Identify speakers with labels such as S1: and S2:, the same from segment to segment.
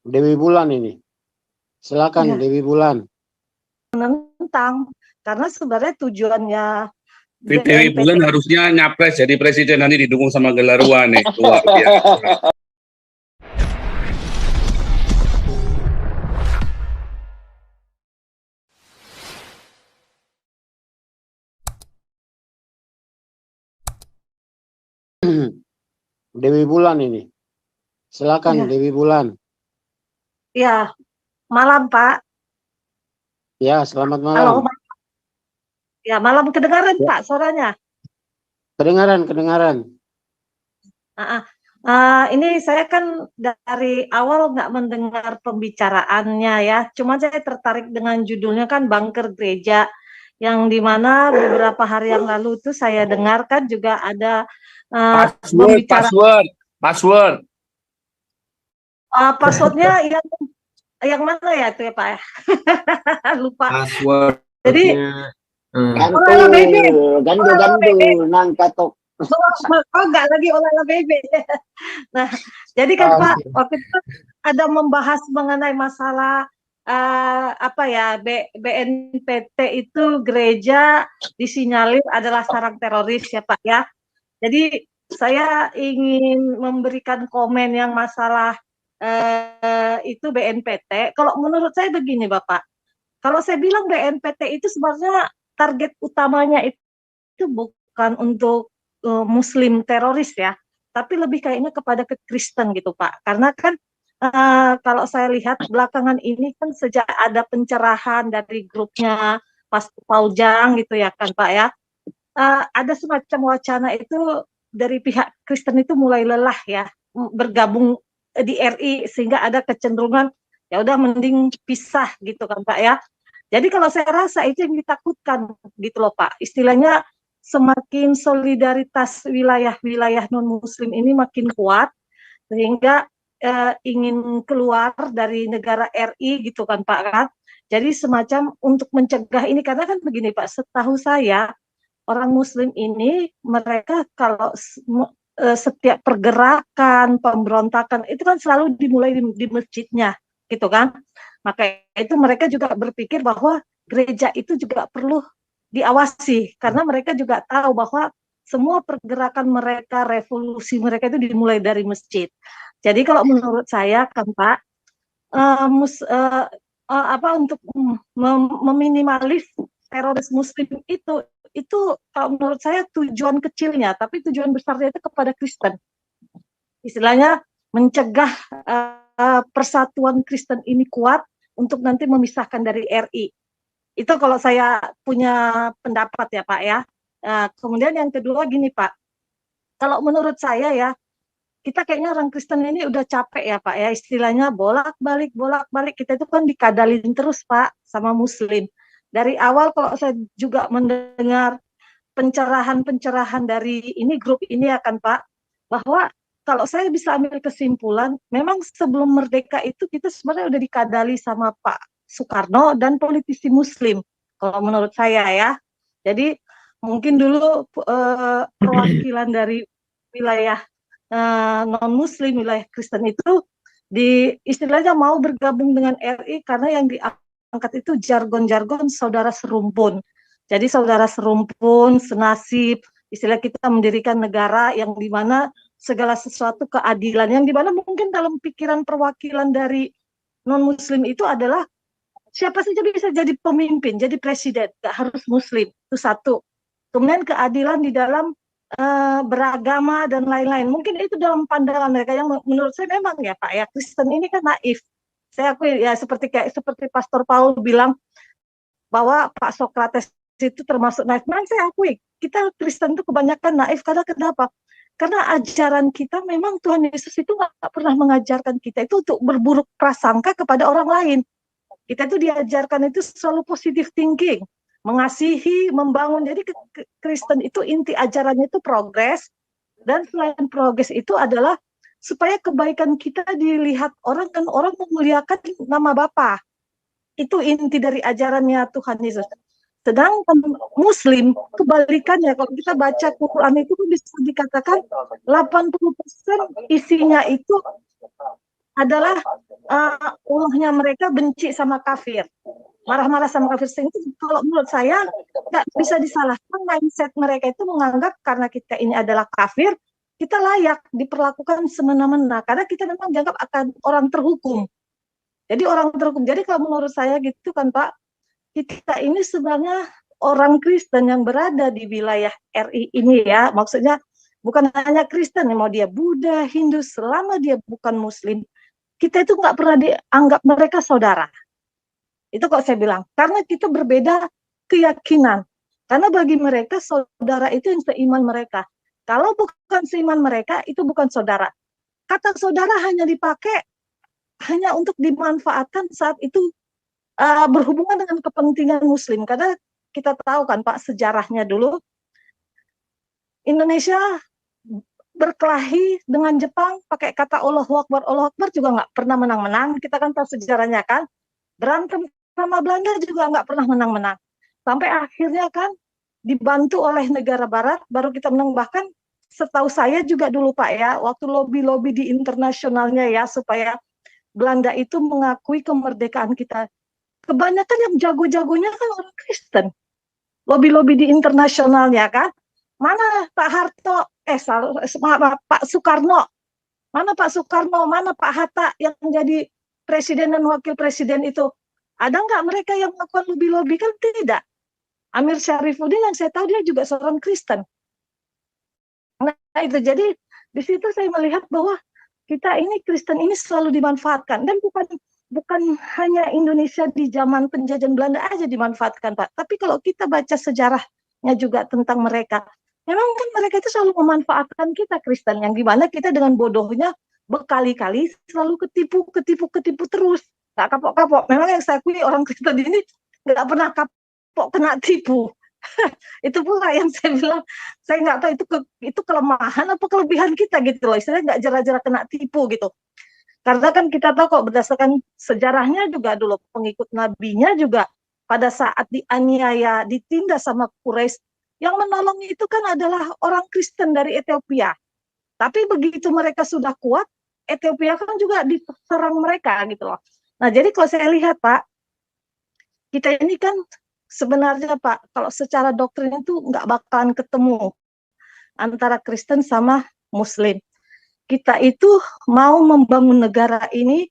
S1: Dewi Bulan ini. Silakan Dewi Bulan.
S2: Menentang, karena sebenarnya tujuannya
S3: Dewi Bulan harusnya nyapres jadi presiden, nanti didukung sama Gelarua nih, luar biasa.
S1: Dewi Bulan ini. Silakan Dewi Bulan.
S2: Ya, malam Pak.
S1: Ya, selamat malam.
S2: Halo. Ya, malam kedengaran ya. Pak suaranya?
S1: Kedengaran.
S2: Ini saya kan dari awal nggak mendengar pembicaraannya ya. Cuma saya tertarik dengan judulnya kan Bunker Gereja, yang dimana beberapa hari yang lalu itu saya dengarkan juga ada
S3: password.
S2: Passwordnya yang mana ya itu ya Pak? Lupa.
S4: Password.
S2: Jadi
S1: gandu nang katok.
S2: Enggak lagi olahraga bebe. Nah, jadi kan Pak, waktu itu ada membahas mengenai masalah BNPT itu gereja disinyalir adalah sarang teroris ya Pak ya. Jadi saya ingin memberikan komen yang masalah itu BNPT. Kalau menurut saya begini Bapak, kalau saya bilang BNPT itu sebenarnya target utamanya itu bukan untuk Muslim teroris ya, tapi lebih kayaknya kepada ke Kristen gitu Pak. Karena kan kalau saya lihat belakangan ini kan sejak ada pencerahan dari grupnya Pastor Paujang gitu ya kan Pak ya, ada semacam wacana itu dari pihak Kristen itu mulai lelah ya bergabung di RI, sehingga ada kecenderungan ya udah mending pisah gitu kan Pak ya. Jadi kalau saya rasa itu yang ditakutkan gitu loh Pak, istilahnya semakin solidaritas wilayah-wilayah non-Muslim ini makin kuat, sehingga ingin keluar dari negara RI gitu kan Pak kan. Jadi semacam untuk mencegah ini, karena kan begini Pak, setahu saya orang Muslim ini mereka kalau setiap pergerakan, pemberontakan itu kan selalu dimulai di masjidnya gitu kan. Maka itu mereka juga berpikir bahwa gereja itu juga perlu diawasi, karena mereka juga tahu bahwa semua pergerakan mereka, revolusi mereka itu dimulai dari masjid. Jadi kalau menurut saya kan Pak, untuk meminimalis teroris Muslim itu kalau menurut saya tujuan kecilnya, tapi tujuan besarnya itu kepada Kristen. Istilahnya mencegah persatuan Kristen ini kuat untuk nanti memisahkan dari RI. Itu kalau saya punya pendapat ya Pak ya. Kemudian yang kedua gini Pak, kalau menurut saya ya, kita kayaknya orang Kristen ini udah capek ya Pak ya, istilahnya bolak-balik, kita itu kan dikadalin terus Pak sama Muslim. Dari awal kalau saya juga mendengar pencerahan dari ini grup ini akan Pak, bahwa kalau saya bisa ambil kesimpulan, memang sebelum merdeka itu kita sebenarnya udah dikadali sama Pak Soekarno dan politisi Muslim, kalau menurut saya ya. Jadi mungkin dulu perwakilan dari wilayah non-Muslim, wilayah Kristen itu istilahnya mau bergabung dengan RI karena yang diangkat itu jargon-jargon saudara serumpun. Jadi saudara serumpun, senasib, istilah kita mendirikan negara yang dimana segala sesuatu keadilan, yang dimana mungkin dalam pikiran perwakilan dari non-Muslim itu adalah siapa saja bisa jadi pemimpin, jadi presiden, gak harus Muslim, itu satu. Kemudian keadilan di dalam beragama dan lain-lain. Mungkin itu dalam pandangan mereka yang menurut saya memang ya Pak ya, Kristen ini kan naif. Saya akui ya, seperti Pastor Paul bilang bahwa Pak Sokrates itu termasuk naif. Memang saya akui, kita Kristen itu kebanyakan naif. Karena kenapa? Karena ajaran kita memang Tuhan Yesus itu nggak pernah mengajarkan kita itu untuk berburuk prasangka kepada orang lain. Kita itu diajarkan itu selalu positive thinking, mengasihi, membangun. Jadi Kristen itu inti ajarannya itu progres, dan selain progres itu adalah supaya kebaikan kita dilihat orang dan orang memuliakan nama Bapa. Itu inti dari ajarannya Tuhan Yesus. Sedangkan Muslim kebalikannya, kalau kita baca Quran itu bisa dikatakan 80% isinya itu adalah ulahnya mereka benci sama kafir, marah-marah sama kafir. Sehingga kalau menurut saya nggak bisa disalahkan mindset mereka itu menganggap karena kita ini adalah kafir, kita layak diperlakukan semena-mena karena kita memang dianggap akan orang terhukum. Jadi orang terhukum. Jadi kalau menurut saya gitu kan Pak, kita ini sebenarnya orang Kristen yang berada di wilayah RI ini ya, maksudnya bukan hanya Kristen, mau dia Buddha, Hindu, selama dia bukan Muslim, kita itu nggak pernah dianggap mereka saudara. Itu kok saya bilang, karena kita berbeda keyakinan. Karena bagi mereka saudara itu yang seiman mereka. Kalau bukan seiman mereka, itu bukan saudara. Kata saudara hanya dipakai hanya untuk dimanfaatkan saat itu berhubungan dengan kepentingan Muslim. Karena kita tahu kan Pak, sejarahnya dulu Indonesia berkelahi dengan Jepang pakai kata Allahu Akbar juga nggak pernah menang-menang. Kita kan tahu sejarahnya kan. Berantem sama Belanda juga nggak pernah menang-menang. Sampai akhirnya kan dibantu oleh negara Barat, baru kita menang. Bahkan setahu saya juga dulu Pak ya, waktu lobby-lobby di internasionalnya ya, supaya Belanda itu mengakui kemerdekaan kita. Kebanyakan yang jago-jagonya kan orang Kristen. Lobby-lobby di internasionalnya kan. Mana Pak Harto, Pak Soekarno, mana Pak Soekarno, mana Pak Hatta yang menjadi presiden dan wakil presiden itu. Ada nggak mereka yang melakukan lobby-lobby? Kan tidak. Amir Syarifuddin yang saya tahu dia juga seorang Kristen. Nah itu jadi di situ saya melihat bahwa kita ini Kristen ini selalu dimanfaatkan, dan bukan hanya Indonesia di zaman penjajahan Belanda aja dimanfaatkan Pak, tapi kalau kita baca sejarahnya juga tentang mereka, memang kan mereka itu selalu memanfaatkan kita Kristen, yang gimana kita dengan bodohnya berkali-kali selalu ketipu terus, nggak kapok-kapok. Memang yang saya akui orang Kristen ini nggak pernah kapok kena tipu. Itu pula yang saya bilang, saya nggak tahu itu kelemahan apa kelebihan kita gitu loh, istilahnya nggak jera-jera kena tipu gitu. Karena kan kita tahu kok berdasarkan sejarahnya juga dulu pengikut nabinya juga pada saat dianiaya, ditindas sama Quraisy, yang menolong itu kan adalah orang Kristen dari Ethiopia. Tapi begitu mereka sudah kuat, Ethiopia kan juga diserang mereka gitu loh. Nah jadi kalau saya lihat Pak, kita ini kan sebenarnya Pak, kalau secara doktrin itu nggak bakalan ketemu antara Kristen sama Muslim. Kita itu mau membangun negara ini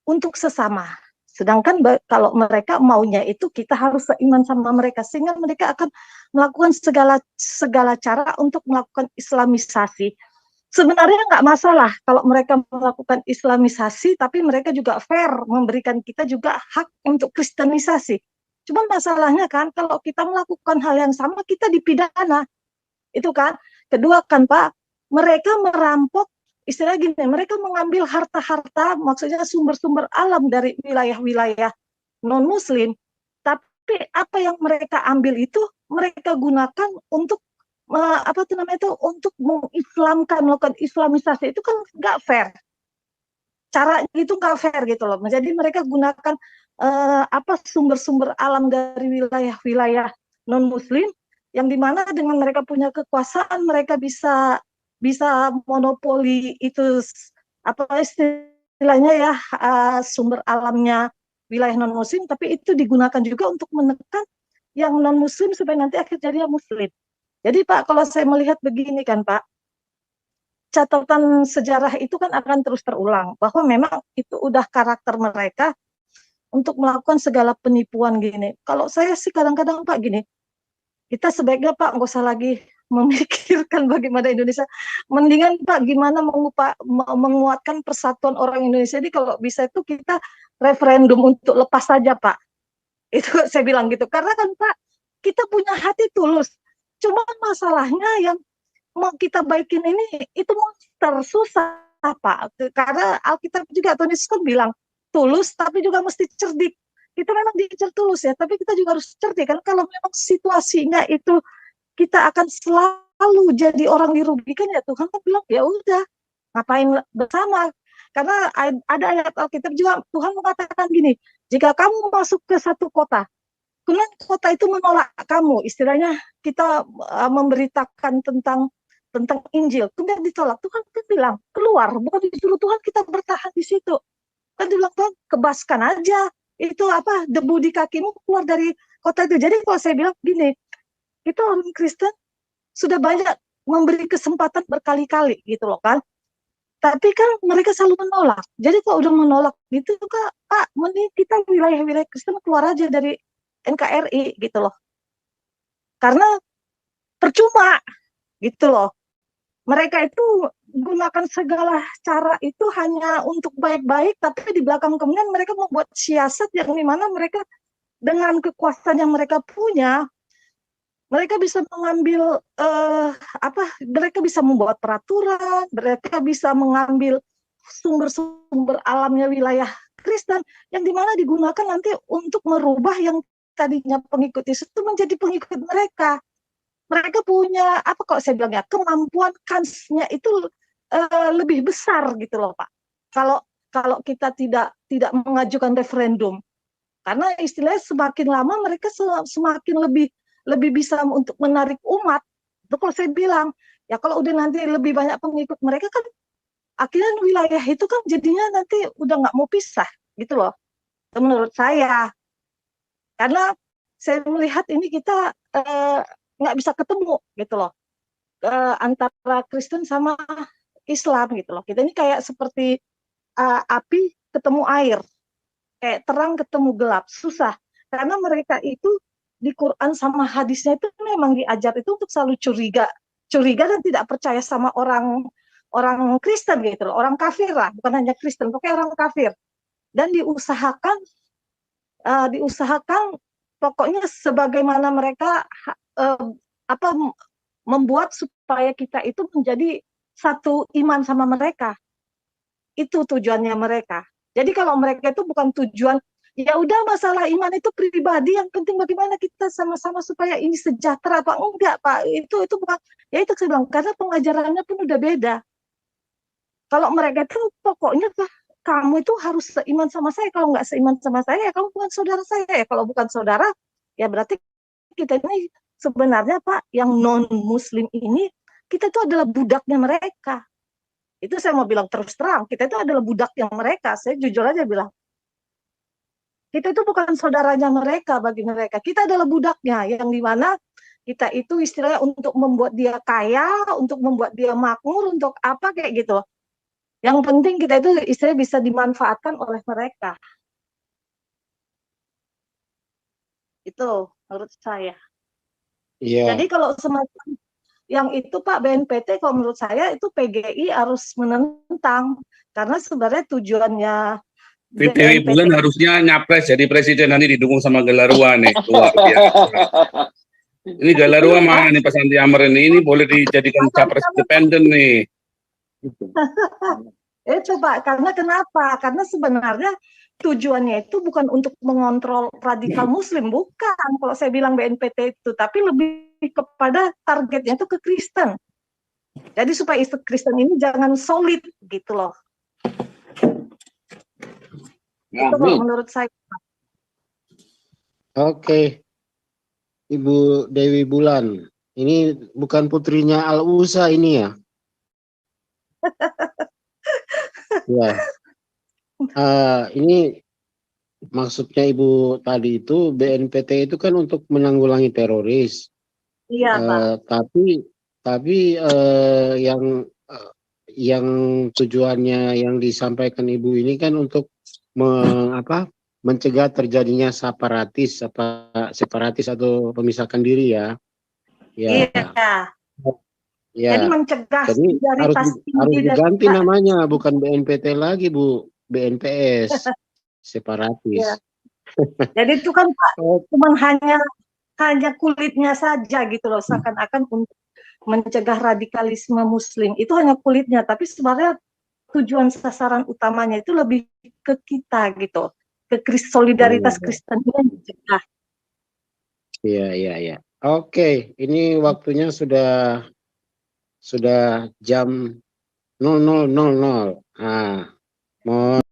S2: untuk sesama. Sedangkan kalau mereka maunya itu kita harus seiman sama mereka, sehingga mereka akan melakukan segala cara untuk melakukan Islamisasi. Sebenarnya nggak masalah kalau mereka melakukan Islamisasi, tapi mereka juga fair memberikan kita juga hak untuk Kristenisasi. Cuman masalahnya kan kalau kita melakukan hal yang sama, kita dipidana. Itu kan. Kedua kan Pak, mereka merampok, istilah gini, mereka mengambil harta-harta, maksudnya sumber-sumber alam dari wilayah-wilayah non-Muslim, tapi apa yang mereka ambil itu mereka gunakan untuk untuk mengislamkan, melakukan Islamisasi. Itu kan nggak fair. Cara itu nggak fair gitu loh. Jadi mereka gunakan sumber-sumber alam dari wilayah-wilayah non-Muslim, yang dimana dengan mereka punya kekuasaan, mereka bisa monopoli itu apa istilahnya ya, sumber alamnya wilayah non Muslim, tapi itu digunakan juga untuk menekan yang non Muslim supaya nanti akhirnya Muslim. Jadi Pak, kalau saya melihat begini kan Pak, catatan sejarah itu kan akan terus terulang, bahwa memang itu udah karakter mereka untuk melakukan segala penipuan gini. Kalau saya sih kadang-kadang Pak gini, kita sebaiknya Pak nggak usah lagi memikirkan bagaimana Indonesia, mendingan Pak gimana menguatkan persatuan orang Indonesia. Jadi kalau bisa itu kita referendum untuk lepas saja Pak, itu saya bilang gitu, karena kan Pak kita punya hati tulus, cuma masalahnya yang mau kita baikin ini itu monster, susah Pak, karena Alkitab juga Tuhan Yesus kan bilang tulus tapi juga mesti cerdik. Kita memang diincar tulus ya, tapi kita juga harus cerdik kan. Kalau memang situasinya itu kita akan selalu jadi orang dirugikan, ya Tuhan kan bilang ya udah ngapain bersama. Karena ada ayat Alkitab juga Tuhan mengatakan gini, jika kamu masuk ke satu kota, kemudian kota itu menolak kamu, istilahnya kita memberitakan tentang tentang Injil, kemudian ditolak. Tuhan kan bilang, keluar, bukan disuruh Tuhan kita bertahan di situ. Kan dibilang, Tuhan, kebaskan aja itu apa debu di kakimu keluar dari kota itu. Jadi kalau saya bilang gini, kita orang Kristen sudah banyak memberi kesempatan berkali-kali gitu loh kan. Tapi kan mereka selalu menolak. Jadi kalau udah menolak gitu Pak, mending kita wilayah-wilayah Kristen keluar aja dari NKRI gitu loh. Karena percuma gitu loh. Mereka itu gunakan segala cara itu hanya untuk baik-baik, tapi di belakang kemudian mereka membuat siasat yang dimana mereka dengan kekuasaan yang mereka punya, mereka bisa mengambil mereka bisa membuat peraturan, mereka bisa mengambil sumber-sumber alamnya wilayah Kristen yang dimana digunakan nanti untuk merubah yang tadinya pengikut Yesus itu menjadi pengikut mereka. Mereka punya saya bilang ya, kemampuan kansnya itu lebih besar gitu loh Pak. Kalau kita tidak mengajukan referendum, karena istilahnya semakin lama mereka semakin lebih bisa untuk menarik umat. Itu kalau saya bilang ya, kalau udah nanti lebih banyak pengikut mereka kan akhirnya wilayah itu kan jadinya nanti udah nggak mau pisah gitu loh. Itu menurut saya, karena saya melihat ini kita nggak bisa ketemu gitu loh antara Kristen sama Islam gitu loh. Kita ini kayak seperti api ketemu air, kayak terang ketemu gelap, susah. Karena mereka itu di Quran sama hadisnya itu memang diajar itu untuk selalu curiga dan tidak percaya sama orang Kristen gitu loh, orang kafir lah, bukan hanya Kristen, pokoknya orang kafir. Dan diusahakan pokoknya sebagaimana mereka membuat supaya kita itu menjadi satu iman sama mereka. Itu tujuannya mereka. Jadi kalau mereka itu bukan tujuan, ya udah masalah iman itu pribadi, yang penting bagaimana kita sama-sama supaya ini sejahtera apa enggak Pak. Itu bukan, ya itu saya bilang, karena pengajarannya pun udah beda. Kalau mereka itu pokoknya kamu itu harus seiman sama saya, kalau nggak seiman sama saya, ya kamu bukan saudara saya. Ya kalau bukan saudara, ya berarti kita ini sebenarnya Pak, yang non-muslim ini, kita itu adalah budaknya mereka. Itu saya mau bilang terus terang, kita itu adalah budaknya mereka. Saya jujur aja bilang, kita itu bukan saudaranya mereka bagi mereka. Kita adalah budaknya, yang dimana kita itu istilahnya untuk membuat dia kaya, untuk membuat dia makmur, untuk apa kayak gitu. Yang penting kita itu istilahnya bisa dimanfaatkan oleh mereka. Itu menurut saya.
S1: Iya.
S2: Jadi kalau semacam yang itu Pak, BNPT kalau menurut saya itu PGI harus menentang, karena sebenarnya tujuannya
S3: Dewi Bulan harusnya nyapres jadi presiden, nanti didukung sama Gelarua nih, luar biasa. Ini Gelarua mana nih Pak Santi Amar ini boleh dijadikan capres independen nih.
S2: Itu Pak, karena kenapa? Karena sebenarnya tujuannya itu bukan untuk mengontrol radikal muslim, bukan kalau saya bilang BNPT itu, tapi lebih kepada targetnya itu ke Kristen. Jadi supaya isu Kristen ini jangan solid gitu loh. Itu menurut saya.
S1: Oke. Ibu Dewi Bulan, ini bukan putrinya Al-Usa ini ya? Ya. Ini maksudnya Ibu tadi itu BNPT itu kan untuk menanggulangi teroris.
S2: Iya, Pak.
S1: Tapi yang tujuannya yang disampaikan Ibu ini kan untuk mencegah terjadinya separatis atau memisahkan diri ya.
S2: Iya.
S1: Ya.
S2: Jadi mencegah
S1: Jadi harus diganti namanya, bukan BNPT lagi Bu, BNPS, separatis.
S2: Ya. Jadi itu kan Pak, cuma hanya kulitnya saja gitu loh, seakan-akan untuk mencegah radikalisme muslim, itu hanya kulitnya, tapi sebenarnya tujuan sasaran utamanya itu lebih ke kita gitu, ke solidaritas Kristen yang dicegah.
S1: Iya. Oke, ini waktunya sudah jam 00.00. Mohon